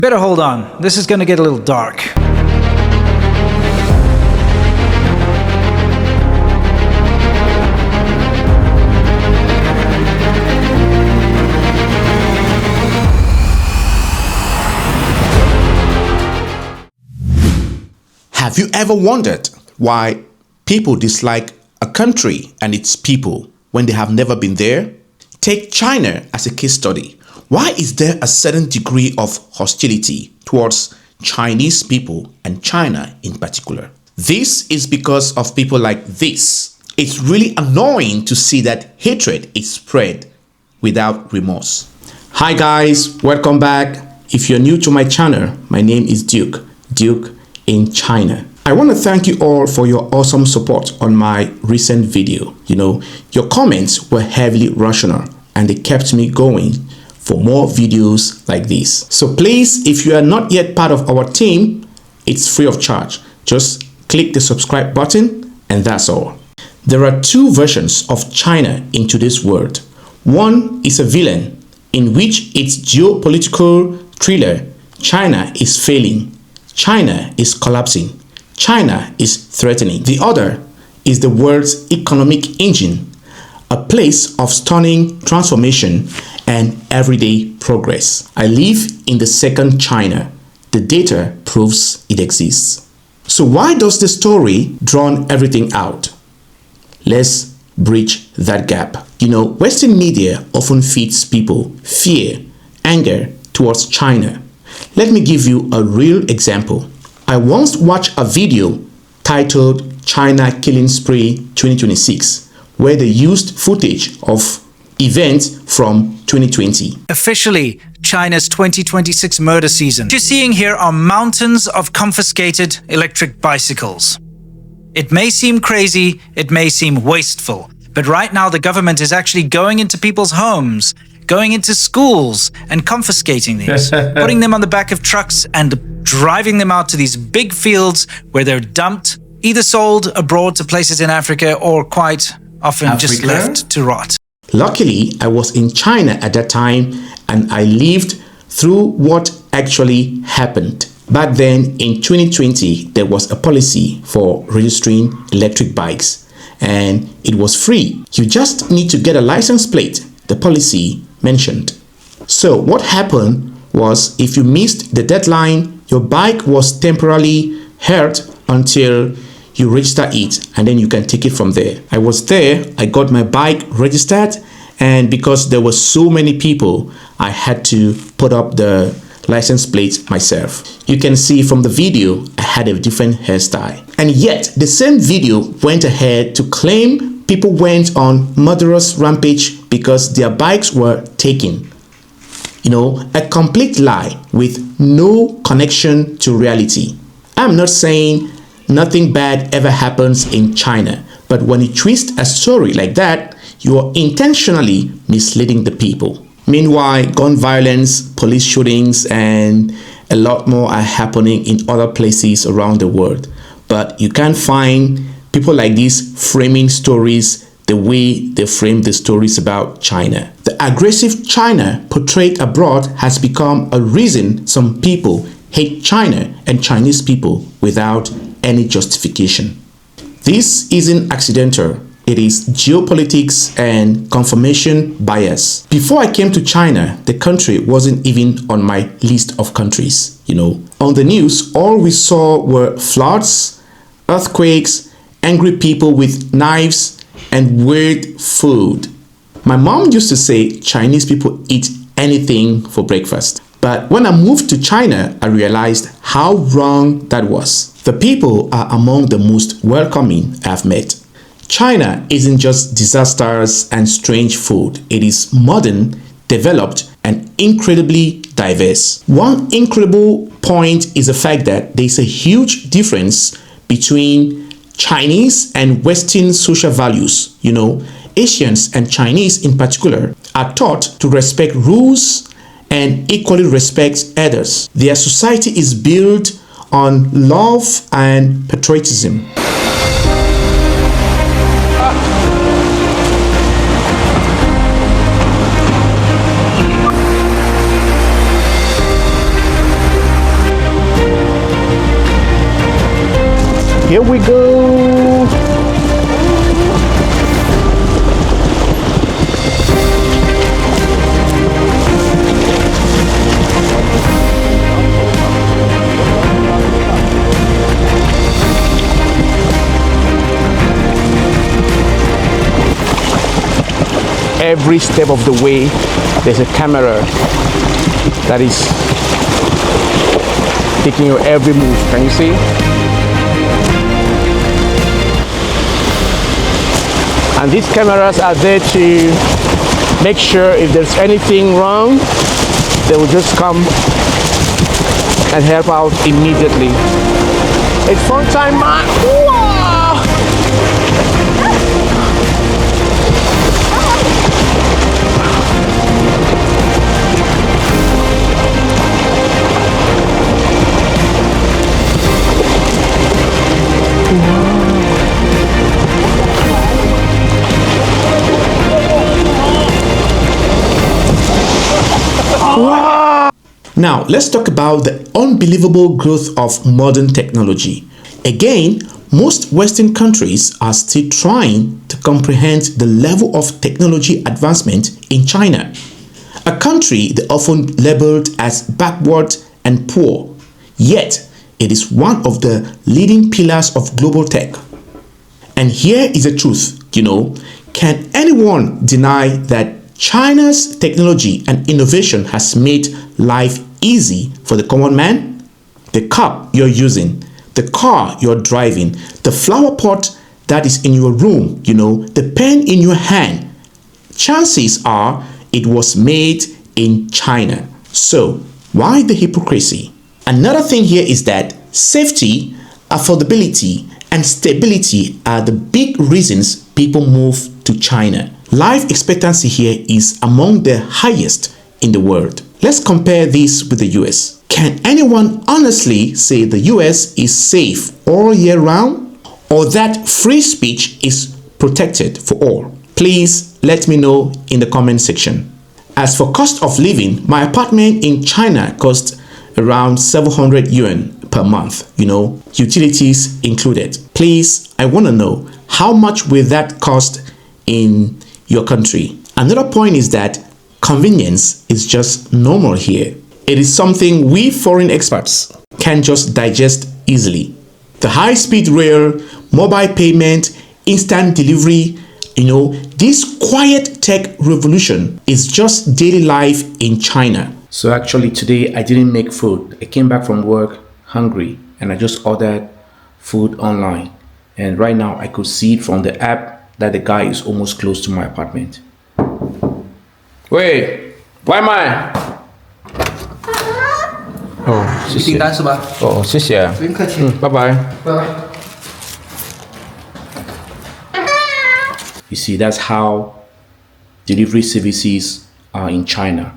Better hold on. This is going to get a little dark. Have you ever wondered why people dislike a country and its people when they have never been there? Take China as a case study. Why is there a certain degree of hostility towards Chinese people and China in particular? This is because of people like this. It's really annoying to see that hatred is spread without remorse. Hi guys, welcome back. If you're new to my channel, my name is Duke in China. I want to thank you all for your awesome support on my recent video. Your comments were heavily rational and they kept me going for more videos like this. So please, if you are not yet part of our team, it's free of charge. Just click the subscribe button and that's all. There are two versions of China in today's world. One is a villain in which its geopolitical thriller, China is failing, China is collapsing, China is threatening. The other is the world's economic engine, a place of stunning transformation and everyday progress. I live in the second China. The data proves it exists. So why does the story drown everything out? Let's bridge that gap. Western media often feeds people fear, anger towards China. Let me give you a real example. I once watched a video titled China Killing Spree 2026, where they used footage of events from 2020. Officially, China's 2026 murder season. What you're seeing here are mountains of confiscated electric bicycles. It may seem crazy, it may seem wasteful, but right now the government is actually going into people's homes, going into schools and confiscating these, putting them on the back of trucks and driving them out to these big fields where they're dumped, either sold abroad to places in Africa or quite often just left to rot. Luckily, I was in China at that time and I lived through what actually happened. Back then in 2020, there was a policy for registering electric bikes and it was free. You just need to get a license plate, the policy mentioned. So what happened was if you missed the deadline, your bike was temporarily held until you register it and then you can take it from there. I was there, I got my bike registered, and because there were so many people, I had to put up the license plate myself. You can see from the video, I had a different hairstyle. And yet, the same video went ahead to claim people went on murderous rampage because their bikes were taken. A complete lie with no connection to reality. I'm not saying nothing bad ever happens in China, but when you twist a story like that, you are intentionally misleading the people. Meanwhile, gun violence, police shootings, and a lot more are happening in other places around the world. But you can't find people like this framing stories the way they frame the stories about China. The aggressive China portrayed abroad has become a reason some people hate China and Chinese people without any justification. This isn't accidental. It is geopolitics and confirmation bias. Before I came to China, the country wasn't even on my list of countries. On the news, all we saw were floods, earthquakes, angry people with knives, and weird food. My mom used to say Chinese people eat anything for breakfast. But when I moved to China, I realized how wrong that was. The people are among the most welcoming I've met. China isn't just disasters and strange food. It is modern, developed, and incredibly diverse. One incredible point is the fact that there's a huge difference between Chinese and Western social values. Asians and Chinese in particular are taught to respect rules and equally respect others. Their society is built on love and patriotism. Here we go. Every step of the way, there's a camera that is taking your every move. Can you see? And these cameras are there to make sure if there's anything wrong, they will just come and help out immediately. It's fun time, man. Wow! Wow. Now, let's talk about the unbelievable growth of modern technology. Again, most Western countries are still trying to comprehend the level of technology advancement in China, a country they often labeled as backward and poor, yet it is one of the leading pillars of global tech. And here is the truth, can anyone deny that China's technology and innovation has made life easy for the common man? The cup you're using, the car you're driving, the flower pot that is in your room, the pen in your hand. Chances are it was made in China. So why the hypocrisy? Another thing here is that safety, affordability, and stability are the big reasons people move to China. Life expectancy here is among the highest in the world. Let's compare this with the US. Can anyone honestly say the US is safe all year round, or that free speech is protected for all? Please let me know in the comment section. As for cost of living, my apartment in China cost around 700 yuan per month, utilities included. Please, I want to know, how much will that cost in your country? Another point is that convenience is just normal here. It is something we foreign expats can just digest easily. The high-speed rail, mobile payment, instant delivery, this quiet tech revolution is just daily life in China. So actually today I didn't make food. I came back from work hungry and I just ordered food online. And right now I could see it from the app that the guy is almost close to my apartment. Wait, why am I? Oh, 订单是吧？哦，谢谢。不用客气。拜拜。拜拜。 You see, that's how delivery services are in China.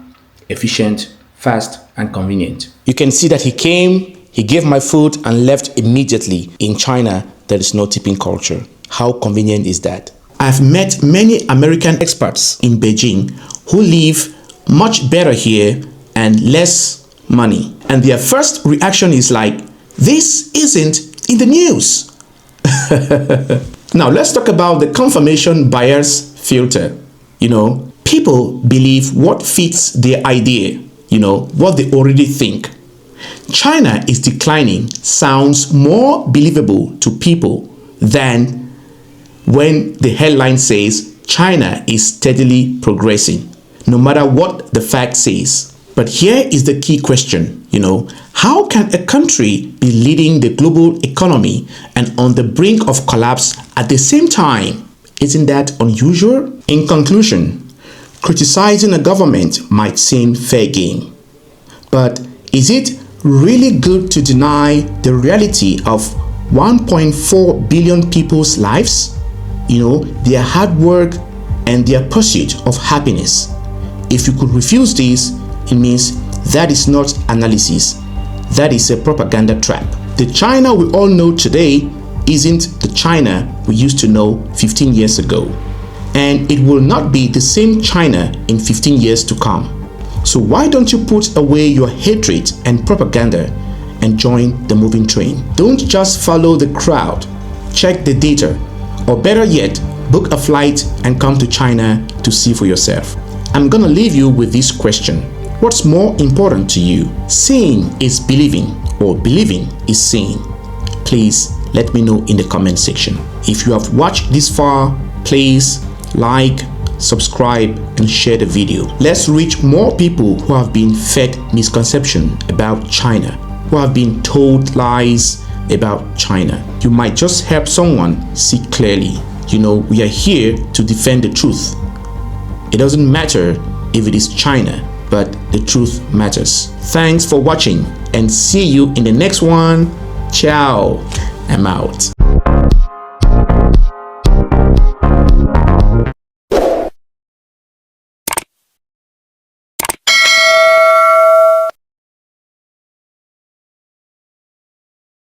Efficient, fast, and convenient. You can see that he came, he gave my food and left immediately. In China, there is no tipping culture. How convenient is that? I've met many American experts in Beijing who live much better here and less money. And their first reaction is like, this isn't in the news. Now, let's talk about the confirmation bias filter. People believe what fits their idea, what they already think. China is declining sounds more believable to people than when the headline says China is steadily progressing, no matter what the fact says. But here is the key question, how can a country be leading the global economy and on the brink of collapse at the same time? Isn't that unusual? In conclusion, criticizing a government might seem fair game. But is it really good to deny the reality of 1.4 billion people's lives? Their hard work and their pursuit of happiness. If you could refuse this, it means that is not analysis. That is a propaganda trap. The China we all know today isn't the China we used to know 15 years ago. And it will not be the same China in 15 years to come. So why don't you put away your hatred and propaganda and join the moving train. Don't just follow the crowd. Check the data, or better yet, book a flight and come to China to see for yourself. I'm gonna leave you with this question. What's more important to you? Seeing is believing, or believing is seeing? Please let me know in the comment section. If you have watched this far, please like, subscribe, and share the video. Let's reach more people who have been fed misconception about China, who have been told lies about China. You might just help someone see clearly. You know, we are here to defend the truth. It doesn't matter if it is China, but the truth matters. Thanks for watching and see you in the next one. Ciao. I'm out.